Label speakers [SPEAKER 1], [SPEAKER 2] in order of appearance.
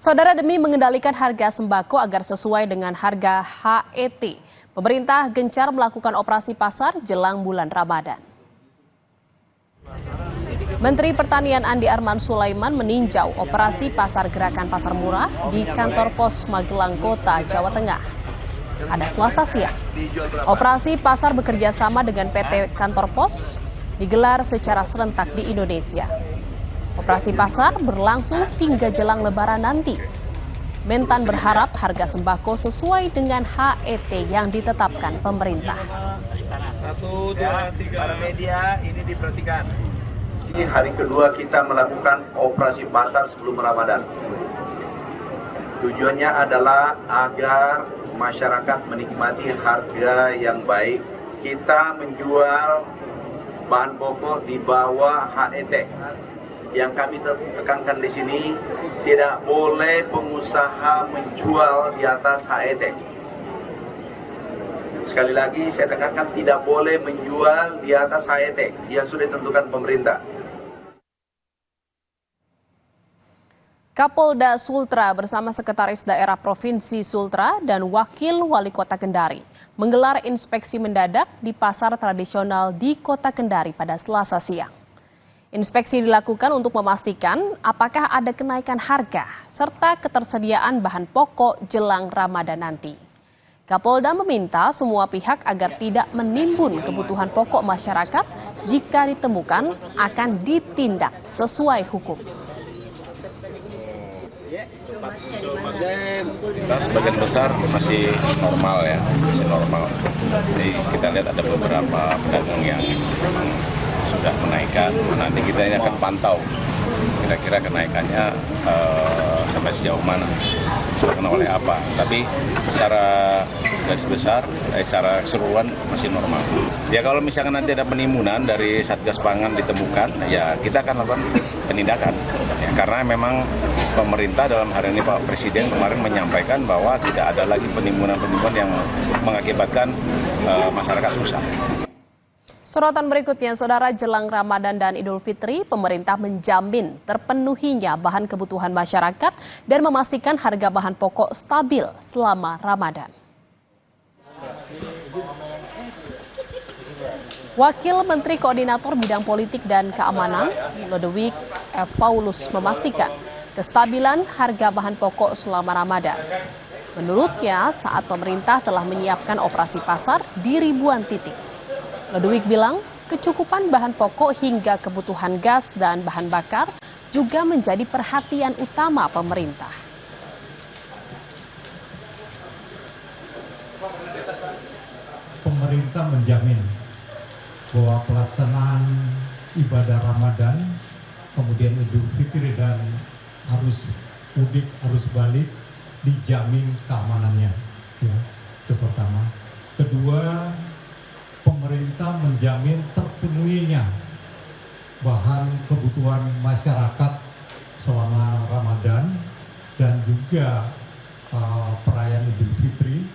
[SPEAKER 1] Saudara, demi mengendalikan harga sembako agar sesuai dengan harga HET, pemerintah gencar melakukan operasi pasar jelang bulan Ramadan. Menteri Pertanian Andi Arman Sulaiman meninjau operasi pasar gerakan pasar murah di kantor pos Magelang Kota, Jawa Tengah. Pada Selasa siang, operasi pasar bekerja sama dengan PT Kantor Pos digelar secara serentak di Indonesia. Operasi pasar berlangsung hingga jelang Lebaran nanti. Mentan berharap harga sembako sesuai dengan HET yang ditetapkan pemerintah.
[SPEAKER 2] Para media ini diperhatikan. Ini hari kedua kita melakukan operasi pasar sebelum Ramadan. Tujuannya adalah agar masyarakat menikmati harga yang baik. Kita menjual bahan pokok di bawah HET. Yang kami tekankan di sini, tidak boleh pengusaha menjual di atas HET. Sekali lagi saya tekankan, tidak boleh menjual di atas HET yang sudah ditentukan pemerintah.
[SPEAKER 1] Kapolda Sultra bersama Sekretaris Daerah Provinsi Sultra dan Wakil Wali Kota Kendari menggelar inspeksi mendadak di pasar tradisional di Kota Kendari pada Selasa siang. Inspeksi dilakukan untuk memastikan apakah ada kenaikan harga serta ketersediaan bahan pokok jelang Ramadan nanti. Kapolda meminta semua pihak agar tidak menimbun kebutuhan pokok masyarakat, jika ditemukan akan ditindak sesuai hukum.
[SPEAKER 3] Kita sebagian besar masih normal ya, masih normal. Jadi kita lihat ada beberapa pedagang yang sudah menaikkan. Nanti kita ini akan pantau kira-kira kenaikannya sampai sejauh mana, disebabkan oleh apa. Tapi secara garis besar, secara keseluruhan masih normal. Ya kalau misalkan nanti ada penimbunan dari Satgas Pangan ditemukan, ya kita akan lakukan penindakan. Ya, karena memang pemerintah dalam hari ini Pak Presiden kemarin menyampaikan bahwa tidak ada lagi penimbunan-penimbunan yang mengakibatkan masyarakat susah.
[SPEAKER 1] Sorotan berikutnya, Saudara, jelang Ramadan dan Idul Fitri, pemerintah menjamin terpenuhinya bahan kebutuhan masyarakat dan memastikan harga bahan pokok stabil selama Ramadan. Wakil Menteri Koordinator Bidang Politik dan Keamanan, Lodewijk F. Paulus, memastikan kestabilan harga bahan pokok selama Ramadan. Menurutnya, saat pemerintah telah menyiapkan operasi pasar di ribuan titik. Lodewijk bilang, kecukupan bahan pokok hingga kebutuhan gas dan bahan bakar juga menjadi perhatian utama pemerintah.
[SPEAKER 4] Pemerintah menjamin bahwa pelaksanaan ibadah Ramadan, kemudian Idul Fitri dan arus mudik, arus balik dijamin keamanannya. Ya, itu pertama. Kedua, pemerintah menjamin terpenuhinya bahan kebutuhan masyarakat selama Ramadan dan juga perayaan Idul Fitri